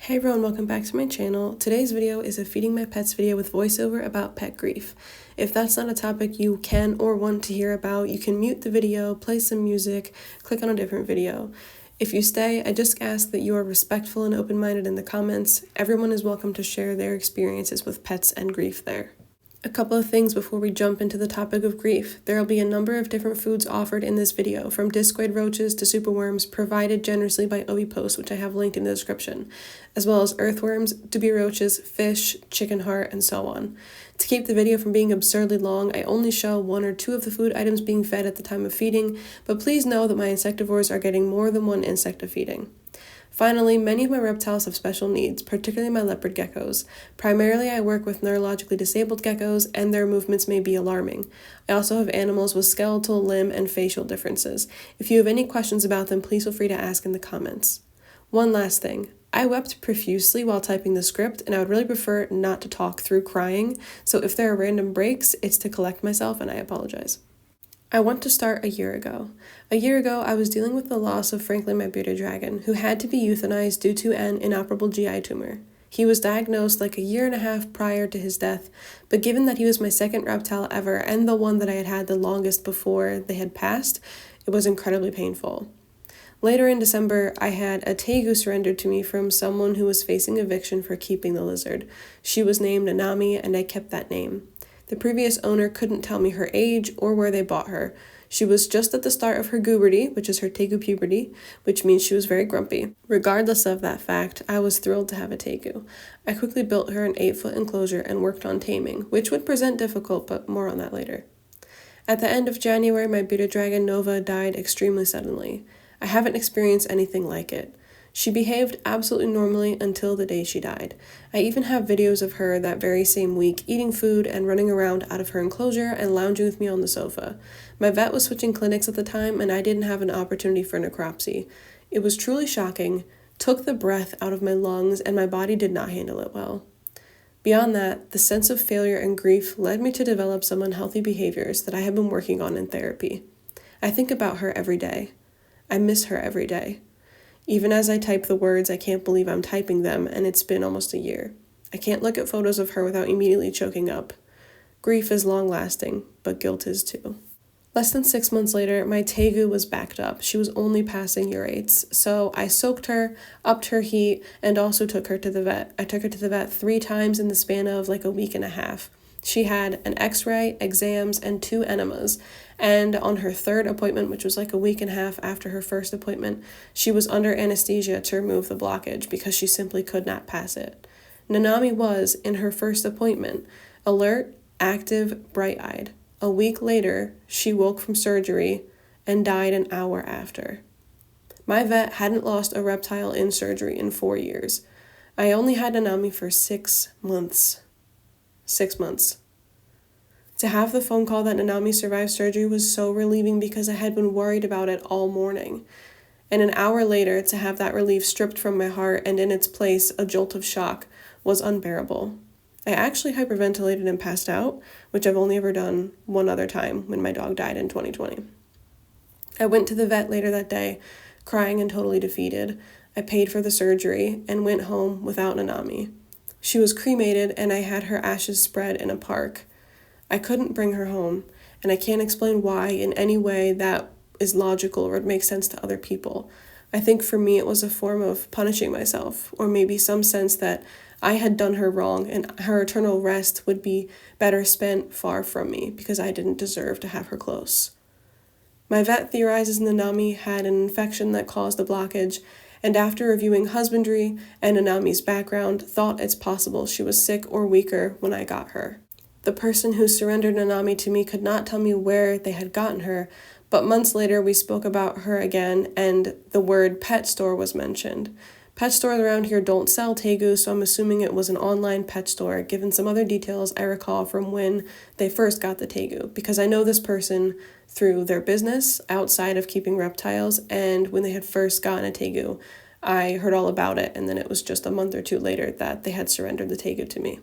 Hey everyone, welcome back to my channel. Today's video is a feeding my pets video with voiceover about pet grief. If that's not a topic you can or want to hear about, you can mute the video, play some music, click on a different video. If you stay, I just ask that you are respectful and open-minded in the comments. Everyone is welcome to share their experiences with pets and grief there. A couple of things before we jump into the topic of grief. There will be a number of different foods offered in this video, from discoid roaches to superworms, provided generously by Post, which I have linked in the description, as well as earthworms, dubia roaches, fish, chicken heart, and so on. To keep the video from being absurdly long, I only show one or two of the food items being fed at the time of feeding, but please know that my insectivores are getting more than one insect of feeding. Finally, many of my reptiles have special needs, particularly my leopard geckos. Primarily, I work with neurologically disabled geckos, and their movements may be alarming. I also have animals with skeletal, limb, and facial differences. If you have any questions about them, please feel free to ask in the comments. One last thing. I wept profusely while typing the script, and I would really prefer not to talk through crying, so if there are random breaks, it's to collect myself, and I apologize. I want to start a year ago. A year ago, I was dealing with the loss of Franklin, my bearded dragon, who had to be euthanized due to an inoperable GI tumor. He was diagnosed like a year and a half prior to his death, but given that he was my second reptile ever and the one that I had had the longest before they had passed, it was incredibly painful. Later in December, I had a tegu surrendered to me from someone who was facing eviction for keeping the lizard. She was named Nanami, and I kept that name. The previous owner couldn't tell me her age or where they bought her. She was just at the start of her guberty, which is her tegu puberty, which means she was very grumpy. Regardless of that fact, I was thrilled to have a tegu. I quickly built her an 8-foot enclosure and worked on taming, which would present difficult, but more on that later. At the end of January, my bearded dragon Nova died extremely suddenly. I haven't experienced anything like it. She behaved absolutely normally until the day she died. I even have videos of her that very same week eating food and running around out of her enclosure and lounging with me on the sofa. My vet was switching clinics at the time, and I didn't have an opportunity for necropsy. It was truly shocking, took the breath out of my lungs, and my body did not handle it well. Beyond that, the sense of failure and grief led me to develop some unhealthy behaviors that I have been working on in therapy. I think about her every day. I miss her every day. Even as I type the words, I can't believe I'm typing them, and it's been almost a year. I can't look at photos of her without immediately choking up. Grief is long-lasting, but guilt is too. Less than 6 months later, my tegu was backed up. She was only passing urates, so I soaked her, upped her heat, and also took her to the vet. I took her to the vet 3 times in the span of like a week and a half. She had an x-ray, exams, and 2 enemas, and on her 3rd appointment, which was like a week and a half after her first appointment, she was under anesthesia to remove the blockage because she simply could not pass it. Nanami was, in her first appointment, alert, active, bright-eyed. A week later, she woke from surgery and died an hour after. My vet hadn't lost a reptile in surgery in 4 years. I only had Nanami for 6 months. 6 months. To have the phone call that Nanami survived surgery was so relieving because I had been worried about it all morning. And an hour later, to have that relief stripped from my heart and in its place a jolt of shock was unbearable. I actually hyperventilated and passed out, which I've only ever done one other time when my dog died in 2020. I went to the vet later that day, crying and totally defeated. I paid for the surgery and went home without Nanami. She was cremated, and I had her ashes spread in a park. I couldn't bring her home, and I can't explain why in any way that is logical or would make sense to other people. I think for me it was a form of punishing myself, or maybe some sense that I had done her wrong and her eternal rest would be better spent far from me because I didn't deserve to have her close. My vet theorizes Nanami had an infection that caused the blockage, and after reviewing husbandry and Nanami's background, thought it's possible she was sick or weaker when I got her. The person who surrendered Nanami to me could not tell me where they had gotten her, but months later we spoke about her again, and the word pet store was mentioned. Pet stores around here don't sell tegu, so I'm assuming it was an online pet store, given some other details I recall from when they first got the tegu, because I know this person through their business outside of keeping reptiles, and when they had first gotten a tegu, I heard all about it, and then it was just a month or 2 later that they had surrendered the tegu to me.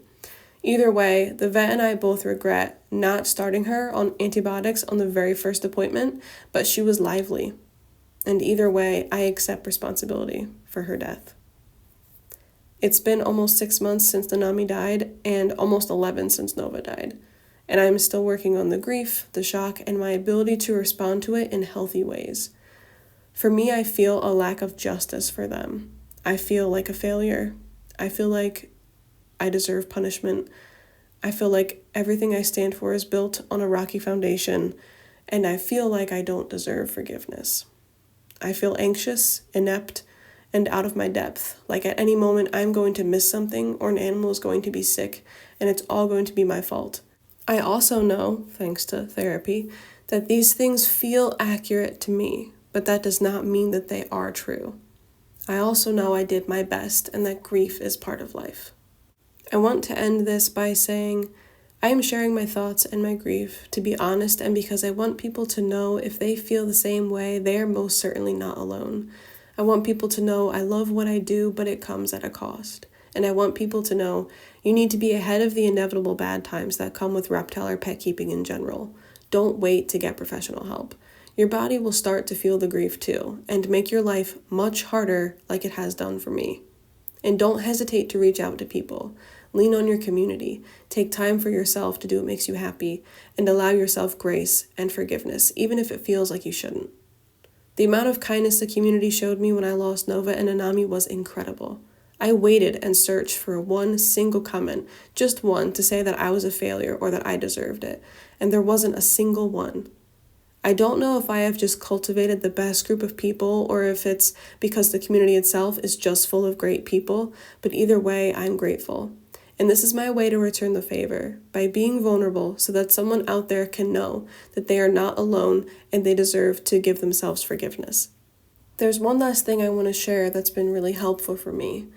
Either way, the vet and I both regret not starting her on antibiotics on the very first appointment, but she was lively. And either way, I accept responsibility for her death. It's been almost 6 months since Nanami died and almost 11 since Nova died. And I'm still working on the grief, the shock, and my ability to respond to it in healthy ways. For me, I feel a lack of justice for them. I feel like a failure. I feel like I deserve punishment. I feel like everything I stand for is built on a rocky foundation, and I feel like I don't deserve forgiveness. I feel anxious, inept, and out of my depth. Like at any moment I'm going to miss something or an animal is going to be sick, and it's all going to be my fault. I also know, thanks to therapy, that these things feel accurate to me, but that does not mean that they are true. I also know I did my best and that grief is part of life. I want to end this by saying I am sharing my thoughts and my grief to be honest, and because I want people to know if they feel the same way, they are most certainly not alone. I want people to know I love what I do, but it comes at a cost. And I want people to know you need to be ahead of the inevitable bad times that come with reptile or pet keeping in general. Don't wait to get professional help. Your body will start to feel the grief too, and make your life much harder like it has done for me. And don't hesitate to reach out to people. Lean on your community. Take time for yourself to do what makes you happy, and allow yourself grace and forgiveness, even if it feels like you shouldn't. The amount of kindness the community showed me when I lost Nova and Nanami was incredible. I waited and searched for one single comment, just one, to say that I was a failure or that I deserved it, and there wasn't a single one. I don't know if I have just cultivated the best group of people or if it's because the community itself is just full of great people, but either way, I'm grateful. And this is my way to return the favor, by being vulnerable so that someone out there can know that they are not alone and they deserve to give themselves forgiveness. There's one last thing I want to share that's been really helpful for me.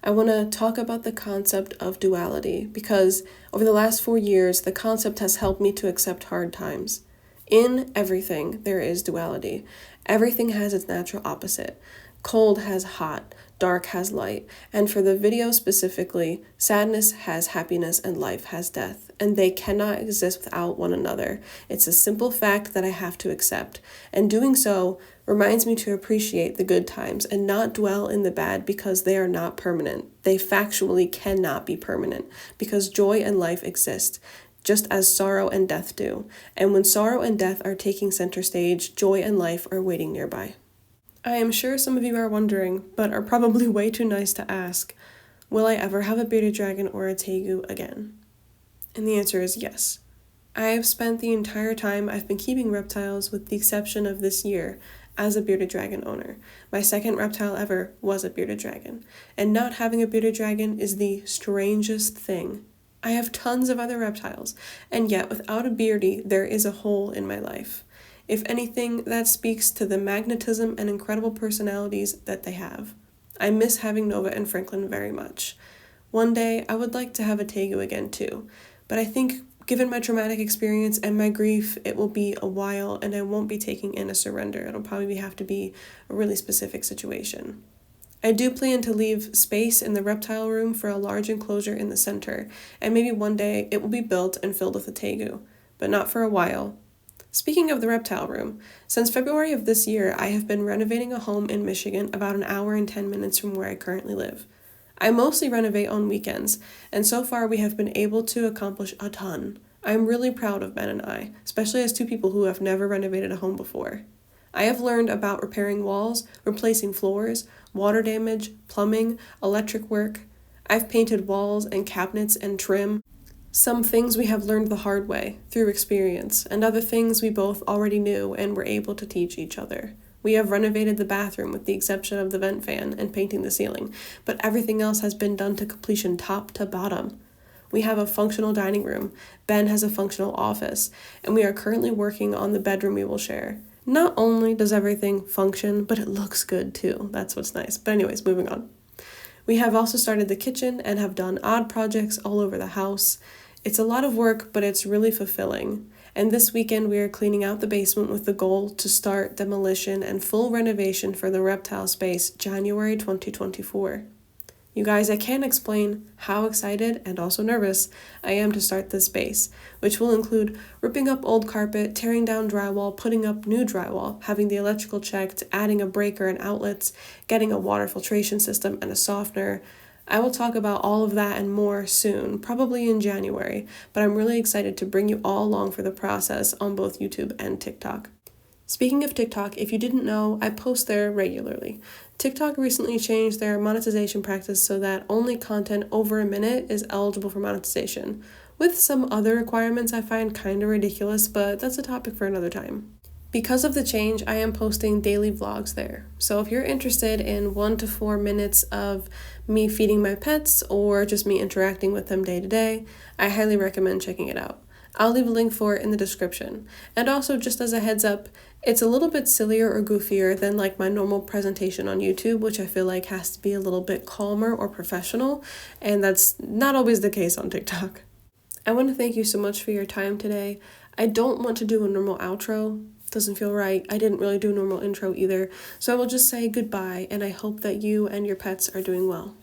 I want to talk about the concept of duality, because over the last 4 years, the concept has helped me to accept hard times. In everything, there is duality. Everything has its natural opposite. Cold has hot, dark has light, and for the video specifically, sadness has happiness and life has death, and they cannot exist without one another. It's a simple fact that I have to accept, and doing so reminds me to appreciate the good times and not dwell in the bad because they are not permanent. They factually cannot be permanent because joy and life exist, just as sorrow and death do. And when sorrow and death are taking center stage, joy and life are waiting nearby. I am sure some of you are wondering, but are probably way too nice to ask, will I ever have a bearded dragon or a tegu again? And the answer is yes. I have spent the entire time I've been keeping reptiles, with the exception of this year, as a bearded dragon owner. My second reptile ever was a bearded dragon, and not having a bearded dragon is the strangest thing. I have tons of other reptiles, and yet without a beardy, there is a hole in my life. If anything, that speaks to the magnetism and incredible personalities that they have. I miss having Nova and Franklin very much. One day, I would like to have a tegu again too, but I think given my traumatic experience and my grief, it will be a while and I won't be taking in a surrender. It'll probably have to be a really specific situation. I do plan to leave space in the reptile room for a large enclosure in the center, and maybe one day it will be built and filled with a tegu, but not for a while. Speaking of the reptile room, since February of this year, I have been renovating a home in Michigan about an hour and 10 minutes from where I currently live. I mostly renovate on weekends, and so far we have been able to accomplish a ton. I'm really proud of Ben and I, especially as two people who have never renovated a home before. I have learned about repairing walls, replacing floors, water damage, plumbing, electric work. I've painted walls and cabinets and trim. Some things we have learned the hard way, through experience, and other things we both already knew and were able to teach each other. We have renovated the bathroom with the exception of the vent fan and painting the ceiling, but everything else has been done to completion top to bottom. We have a functional dining room, Ben has a functional office, and we are currently working on the bedroom we will share. Not only does everything function, but it looks good too. That's what's nice. But anyways, moving on. We have also started the kitchen and have done odd projects all over the house. It's a lot of work, but it's really fulfilling. And this weekend we are cleaning out the basement with the goal to start demolition and full renovation for the reptile space January 2024. You guys, I can't explain how excited and also nervous I am to start this space, which will include ripping up old carpet, tearing down drywall, putting up new drywall, having the electrical checked, adding a breaker and outlets, getting a water filtration system and a softener, I will talk about all of that and more soon, probably in January, but I'm really excited to bring you all along for the process on both YouTube and TikTok. Speaking of TikTok, if you didn't know, I post there regularly. TikTok recently changed their monetization practice so that only content over a minute is eligible for monetization, with some other requirements I find kind of ridiculous, but that's a topic for another time. Because of the change, I am posting daily vlogs there. So if you're interested in 1 to 4 minutes of me feeding my pets or just me interacting with them day to day, I highly recommend checking it out. I'll leave a link for it in the description. And also, just as a heads up, it's a little bit sillier or goofier than like my normal presentation on YouTube, which I feel like has to be a little bit calmer or professional, and that's not always the case on TikTok. I want to thank you so much for your time today. I don't want to do a normal outro. Doesn't feel right. I didn't really do a normal intro either. So I will just say goodbye, and I hope that you and your pets are doing well.